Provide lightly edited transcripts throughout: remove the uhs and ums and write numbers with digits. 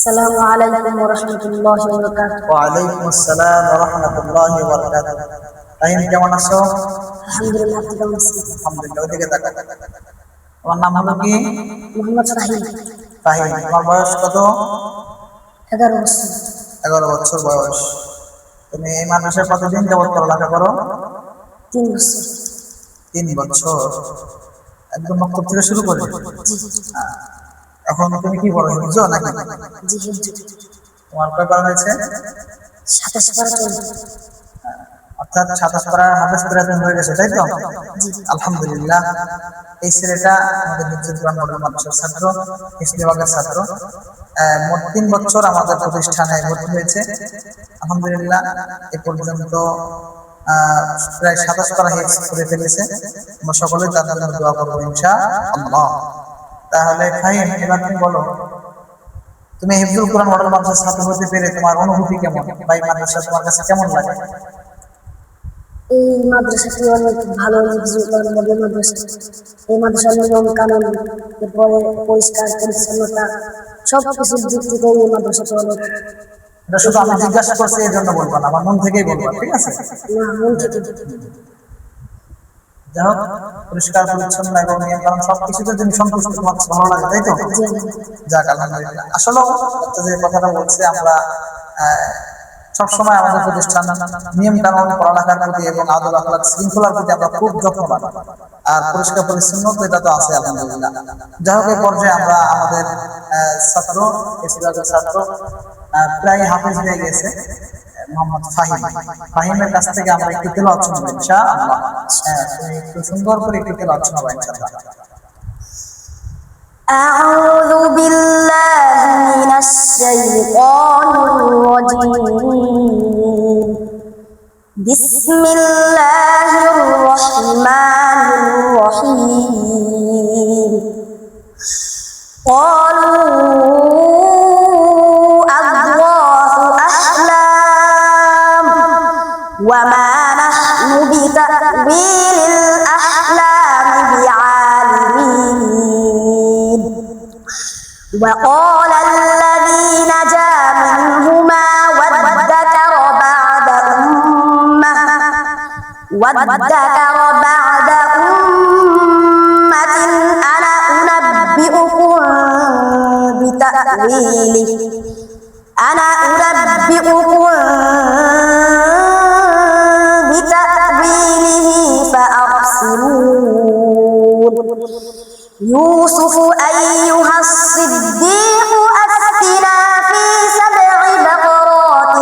আসসালামু আলাইকুম ওয়া রাহমাতুল্লাহি ওয়া বারাকাতুহু। ওয়ালাইকুম আসসালাম ওয়া রাহমাতুল্লাহি ওয়া বারাকাতুহু। তাহিম, কেমন আছো? আলহামদুলিল্লাহ, আপনি কেমন আছেন? আলহামদুলিল্লাহ। ওদিকে তাকাও। তোমার নাম হলো কি? মোহাম্মদ ফাহিম। তাহিম। তোমার বয়স কত? 11 বছর। 11 বছর বয়স। তুমি এই মাদ্রাসায় কতদিন যাবত পড়ালেখা করো? 3 বছর। 3 বছর। একদম মক্তব থেকে শুরু করে? জি এখন তুমি কি পড়ো, হিফজ নাকি? জি হিজু। তোমার কয় পারা হয়েছে? 27 পারা চলবে। অর্থাৎ 27 পারা হাফেজ প্রায় হয়ে গেছে, তাই তো? জি আলহামদুলিল্লাহ। এই ছেলেটা আমাদের হিফজুল কোরআন মডেল মাদ্রাসার ছাত্র, হিফজ বিভাগের ছাত্র। মোট 3 বছর আমাদের প্রতিষ্ঠানে ভর্তি হয়েছে। আলহামদুলিল্লাহ, এ পর্যন্ত প্রায় 27 পারা হিফজ করে ফেলেছে। আমরা সকলেই তার জন্য দোয়া করবো ইনশাআল্লাহ। তাহলে ফাহিম, এবার তুমি বলো, তুমি হিফজুল কোরআন মডেল মাদ্রাসার ছাত্র হতে পেরে তোমার অনুভূতি কেমন, বা এই মাদ্রাসা তোমার কাছে কেমন লাগে? এই মাদ্রাসাটি অনেক ভালো, হিজু কোরআন মডেল মাদ্রাসা। এই মাদ্রাসার নিয়ম কানুন, এরপরে পরিষ্কার পরিচ্ছন্নতা, সব কিছুর দিক থেকে এই মাদ্রাসাটি অনেক। এটা শুধু আমি জিজ্ঞাসা করছি এই জন্য বলবো না, আমার মন থেকেই বলবো, ঠিক আছে? না, মন থেকে। যাই হোক, পরিষ্কার পরিচ্ছন্ন এবং নিয়ম কানুন সবকিছুতে তুমি সন্তুষ্ট, তোমার কাছে ভালো লাগে, তাই তো? যাক, আলহামদুলিল্লাহ। আসলে যে কথাটা বলছি, আমরা সবসময় আমাদের প্রতিষ্ঠান নিয়ম কানুন, পড়ালেখার প্রতি এবং আদব আখলাক শৃঙ্খলার প্রতি আমরা খুব যত্নবান। আর পরিষ্কার পরিচ্ছন্ন তো এটা তো আছে, আলহামদুলিল্লাহ। যাই হোক, এই পর্যায়ে আমরা আমাদের ছাত্র, ছাত্র প্রায় হাফেজ হয়ে গেছে মোহাম্মদ ফাহিম। ফাহিমের কাছ থেকে আমরা একটু তেলাওয়াত শুনবো ইনশাআল্লাহ। তুমি একটু সুন্দর করে একটু তেলাওয়াত শোনাবা ইনশাআল্লাহ। أعوذ بالله من الشيطان الرجيم. بسم الله الرحمن الرحيم. قالوا أضغاث أحلام وما نحن بتأويل الأحلام بعالمين. وقال الذي نجا منهما وادكر بعد أمة أنا أنبئكم بتأويله فأرسلون. يوسف أيها الصديق أفتنا في 7 بقرات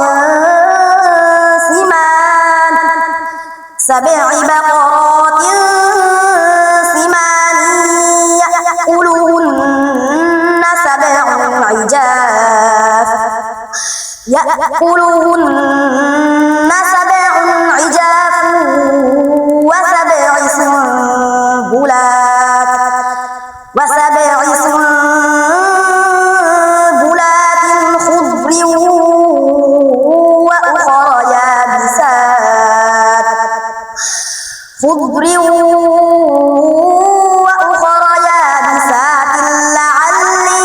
سمان يأكلهن 7 عجاف وسبع سنبلات خضر وأخر يابسات لعلي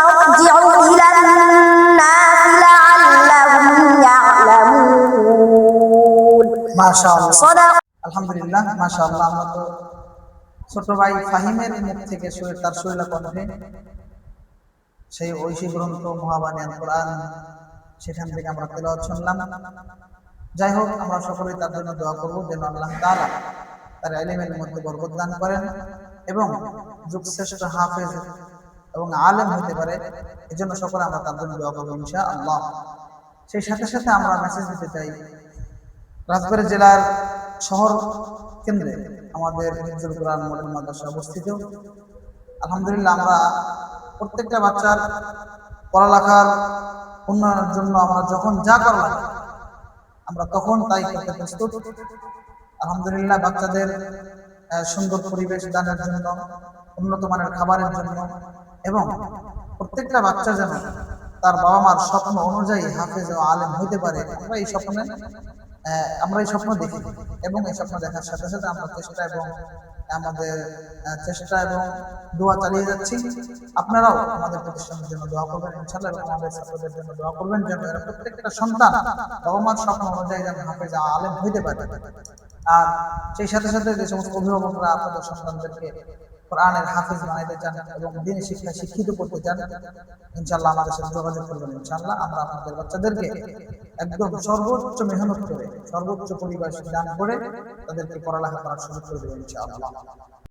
أرجع إلى الناس لعلهم يعلمون. মাশাআল্লাহ, صدق. আলহামদুলিল্লাহ, মাশাআল্লাহ। আমরা তো ছোট ভাই ফাহিমের মুখ থেকে তার শরীরা কণ্ঠে সেই ঐশী গ্রন্থ মহাবাণী আল কোরআন, সেখান থেকে আমরা তেলাওয়াত শুনলাম। যাই হোক, আমরা সকলেই তার জন্য দোয়া করবো যেন আল্লাহ তাআলা তার ইলমের মধ্যে বরকত দান করেন এবং যুগশ্রেষ্ঠ হাফেজ এবং আলেম হতে পারে। এজন্য সকলে আমরা তার জন্য দোয়া করবো ইনশাআল্লাহ। সেই সাথে সাথে আমরা মেসেজ দিতে চাই, রাজবাড়ী জেলার শহর কেন্দ্রে আমাদের হিফজুল কোরআন মডেল মাদ্রাসা অবস্থিত। আলহামদুলিল্লাহ, আমরা প্রত্যেকটা বাচ্চার পড়ালেখার উন্নয়নের জন্য আমরা যখন যা করা লাগে আমরা তখন তাই করতে প্রস্তুত। আলহামদুলিল্লাহ, বাচ্চাদের সুন্দর পরিবেশ দানের জন্য, উন্নত মানের খাবারের জন্য এবং প্রত্যেকটা বাচ্চা যেন তার বাবা মার স্বপ্ন অনুযায়ী হাফেজ ও আলেম হইতে পারে, আমরা এই স্বপ্নে আমরা এই স্বপ্ন দেখি এবং এই স্বপ্ন দেখার সাথে সাথে আমরা চেষ্টা এবং আমাদের চেষ্টা এবং দোয়া চালিয়ে যাচ্ছি। আপনারাও আমাদের প্রতিষ্ঠানের জন্য দোয়া করবেন ইনশাআল্লাহ, এবং আমাদের ছাত্রদের জন্য দোয়া করবেন যেন এরা প্রত্যেকটা সন্তান বাবা মার স্বপ্ন অনুযায়ী যেন হাফেজ আলেম হইতে পারে। আর সেই সাথে সাথে যে সমস্ত অভিভাবকরা আপনাদের সন্তানদেরকে কোরআনের হাফেজ বানাইতে চান এবং দিনের শিক্ষায় শিক্ষিত করতে চান, ইনশাআল্লাহ আমাদের সাথে যোগাযোগ করবেন। ইনশাআল্লাহ আমরা আপনাদের বাচ্চাদেরকে একদম সর্বোচ্চ মেহনত করে সর্বোচ্চ পরিবার দান করে তাদেরকে পড়ালেখা করার সুযোগ করে দেবেন ইনশাআল্লাহ।